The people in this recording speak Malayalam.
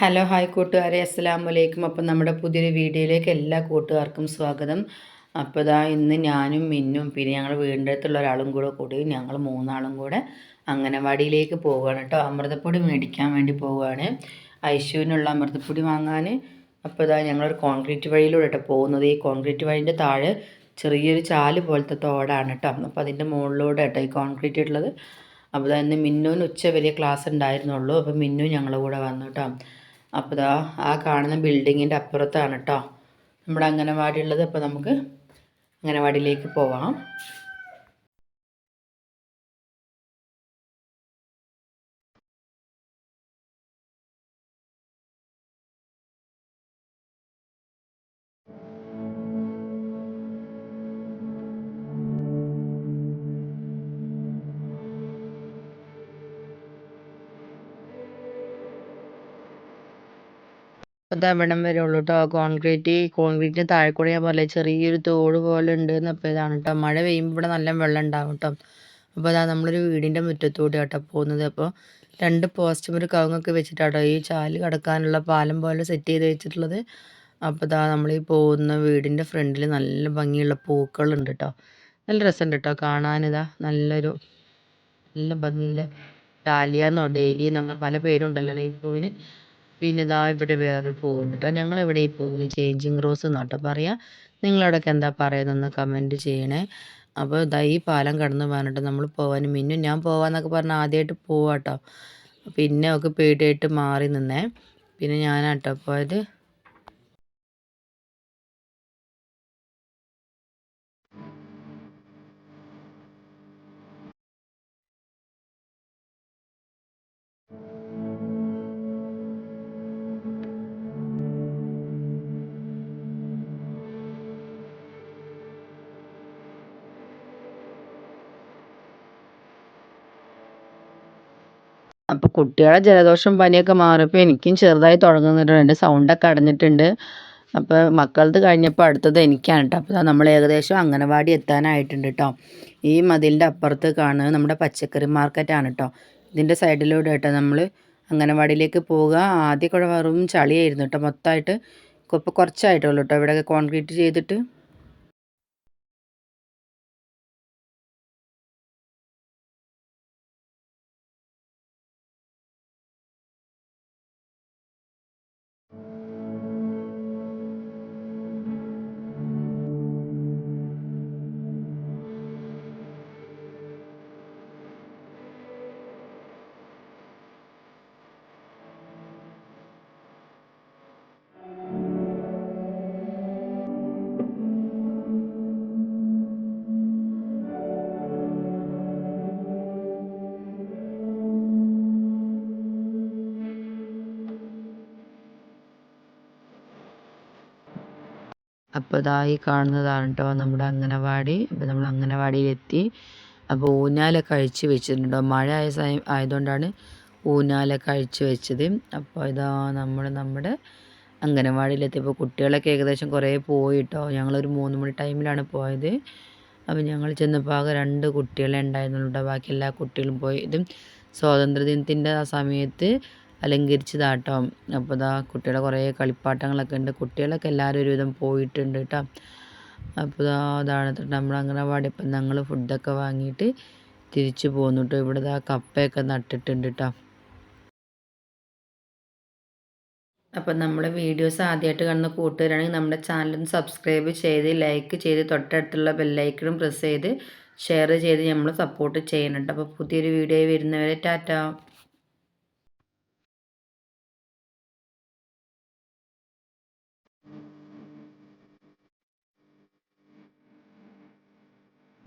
ഹലോ ഹായ് കൂട്ടുകാരെ, അസ്സലാമു അലൈക്കും. അപ്പം നമ്മുടെ പുതിയൊരു വീഡിയോയിലേക്ക് എല്ലാ കൂട്ടുകാർക്കും സ്വാഗതം. അപ്പോൾ ഇന്ന് ഞാനും മിന്നും പിന്നെ ഞങ്ങൾ വീടിൻ്റെ അടുത്തുള്ള ഒരാളും കൂടി ഞങ്ങൾ മൂന്നാളും കൂടെ അംഗനവാടിയിലേക്ക് പോവുകയാണ് കേട്ടോ. അമൃതപ്പൊടി മേടിക്കാൻ വേണ്ടി പോവുകയാണ്, ഐശുവിനുള്ള അമൃതപ്പൊടി വാങ്ങാൻ. അപ്പോൾ ഞങ്ങളൊരു കോൺക്രീറ്റ് വഴിയിലൂടെ കേട്ടോ പോകുന്നത്. ഈ കോൺക്രീറ്റ് വഴിൻ്റെ താഴെ ചെറിയൊരു ചാല് പോലത്തെ തോടാണ് കേട്ടോ. അപ്പോൾ അതിൻ്റെ മുകളിലൂടെ കേട്ടോ ഈ കോൺക്രീറ്റ് ഉള്ളത്. അപ്പോൾ ഇന്ന് മിന്നുവിന് വലിയ ക്ലാസ് ഉണ്ടായിരുന്നുള്ളൂ. അപ്പോൾ മിന്നു ഞങ്ങളുടെ കൂടെ വന്നു കേട്ടോ. അപ്പോൾ ആ കാണുന്ന ബിൽഡിങ്ങിൻ്റെ അപ്പുറത്താണ് കേട്ടോ നമ്മുടെ അംഗനവാടി ഉള്ളത്. അപ്പോൾ നമുക്ക് അംഗനവാടിയിലേക്ക് പോവാം. ഇവിടം വരെ ഉള്ളൂ കേട്ടോ. കോൺക്രീറ്റിന് താഴെ കൂടെ ഞാൻ പോലെ ചെറിയൊരു തോട് പോലെ ഉണ്ട് എന്നപ്പോൾ ഇതാണ് കേട്ടോ. മഴ പെയ്യുമ്പോൾ ഇവിടെ നല്ല വെള്ളം ഉണ്ടാവും കേട്ടോ. അപ്പോൾ നമ്മളൊരു വീടിൻ്റെ മുറ്റത്തൂടെ കേട്ടോ പോകുന്നത്. അപ്പോൾ 2 പോസ്റ്റും ഒരു കവുങ്ങൊക്കെ വെച്ചിട്ടാട്ടോ ഈ ചാല് കടക്കാനുള്ള പാലം പോലെ സെറ്റ് ചെയ്ത് വെച്ചിട്ടുള്ളത്. അപ്പോൾ നമ്മളീ പോകുന്ന വീടിൻ്റെ ഫ്രണ്ടിൽ നല്ല ഭംഗിയുള്ള പൂക്കളുണ്ട് കേട്ടോ. നല്ല രസമുണ്ട് കേട്ടോ കാണാനിതാ. നല്ല ഭംഗിയില്ല ഡാലിയെന്നോ ഡെയിലിയെന്നോ അങ്ങനെ പല പേരുണ്ടല്ലോ ഈ പൂവിന്. പിന്നെ ഇവിടെ വേറൊരു പൂവുണ്ട് കേട്ടോ. ഞങ്ങളിവിടെ ഈ പൂവിന് ചേഞ്ചിങ് റോസ് എന്നാട്ടോ പറയുക. നിങ്ങളവിടെയൊക്കെ എന്താ പറയുന്നതെന്ന് കമൻറ്റ് ചെയ്യണേ. അപ്പോൾ ഈ പാലം കടന്ന് പറഞ്ഞിട്ട് നമ്മൾ പോകാനും മിന്നും ഞാൻ പോകാമെന്നൊക്കെ പറഞ്ഞാൽ ആദ്യമായിട്ട് പോവാട്ടോ. പിന്നെ ഒക്കെ പേടിയായിട്ട് മാറി നിന്നേ. പിന്നെ ഞാനാട്ടോ പോയത്. അപ്പോൾ കുട്ടികളെ ജലദോഷം പനിയൊക്കെ മാറിയപ്പോൾ എനിക്കും ചെറുതായി തുടങ്ങുന്നുണ്ട്. എൻ്റെ സൗണ്ടൊക്കെ അടഞ്ഞിട്ടുണ്ട്. അപ്പോൾ മക്കളത് കഴിഞ്ഞപ്പോൾ അടുത്തത് എനിക്കാണ് കേട്ടോ. അപ്പോൾ നമ്മൾ ഏകദേശം അംഗനവാടി എത്താനായിട്ടുണ്ട് കേട്ടോ. ഈ മതിലിൻ്റെ അപ്പുറത്ത് കാണുന്നത് നമ്മുടെ പച്ചക്കറി മാർക്കറ്റാണ് കേട്ടോ. ഇതിൻ്റെ സൈഡിലൂടെ കേട്ടോ നമ്മൾ അംഗനവാടിയിലേക്ക് പോവുക. ആദ്യമൊക്കെ വെറും ചളിയായിരുന്നു കേട്ടോ മൊത്തമായിട്ട്. ഇപ്പോൾ കുറച്ചായിട്ടുള്ളൂ കേട്ടോ ഇവിടെയൊക്കെ കോൺക്രീറ്റ് ചെയ്തിട്ട്. അപ്പോൾ ഈ കാണുന്നതാണ് കേട്ടോ നമ്മുടെ അംഗനവാടി. അപ്പോൾ നമ്മൾ അംഗനവാടിയിലെത്തി. അപ്പോൾ ഊഞ്ഞാലൊക്കെ അഴിച്ച് വെച്ചിട്ടുണ്ടോ. മഴ ആയതുകൊണ്ടാണ് ഊഞ്ഞാലൊക്കെ അഴിച്ച് വെച്ചത്. അപ്പോൾ നമ്മുടെ അംഗനവാടിയിലെത്തിയപ്പോൾ കുട്ടികളൊക്കെ ഏകദേശം കുറേ പോയി കേട്ടോ. ഞങ്ങളൊരു 3 മണി ടൈമിലാണ് പോയത്. അപ്പോൾ ഞങ്ങൾ ചെന്നപ്പോൾ ആകെ 2 കുട്ടികളെ ഉണ്ടായിരുന്നുള്ളൂ കേട്ടോ. ബാക്കി എല്ലാ കുട്ടികളും പോയി. ഇതും സ്വാതന്ത്ര്യദിനത്തിൻ്റെ ആ സമയത്ത് അലങ്കരിച്ചതാട്ടോ. അപ്പോൾ കുട്ടികളുടെ കുറേ കളിപ്പാട്ടങ്ങളൊക്കെ ഉണ്ട്. കുട്ടികളൊക്കെ എല്ലാവരും ഒരുവിധം പോയിട്ടുണ്ട് കേട്ടോ. അപ്പോൾ അതാണ് നമ്മൾ അംഗനവാടി. ഇപ്പം ഞങ്ങൾ ഫുഡൊക്കെ വാങ്ങിയിട്ട് തിരിച്ചു പോന്നു കേട്ടോ. ഇവിടെ കപ്പയൊക്കെ നട്ടിട്ടുണ്ട് കേട്ടോ. അപ്പം നമ്മുടെ വീഡിയോസ് ആദ്യമായിട്ട് കാണുന്ന കൂട്ടുകാരാണെങ്കിൽ നമ്മുടെ ചാനലൊന്ന് സബ്സ്ക്രൈബ് ചെയ്ത് ലൈക്ക് ചെയ്ത് തൊട്ടടുത്തുള്ള ബെല്ലൈക്കണും പ്രസ് ചെയ്ത് ഷെയർ ചെയ്ത് നമ്മൾ സപ്പോർട്ട് ചെയ്യണം കേട്ടോ. അപ്പോൾ പുതിയൊരു വീഡിയോ വരുന്നവരെ ടാറ്റ.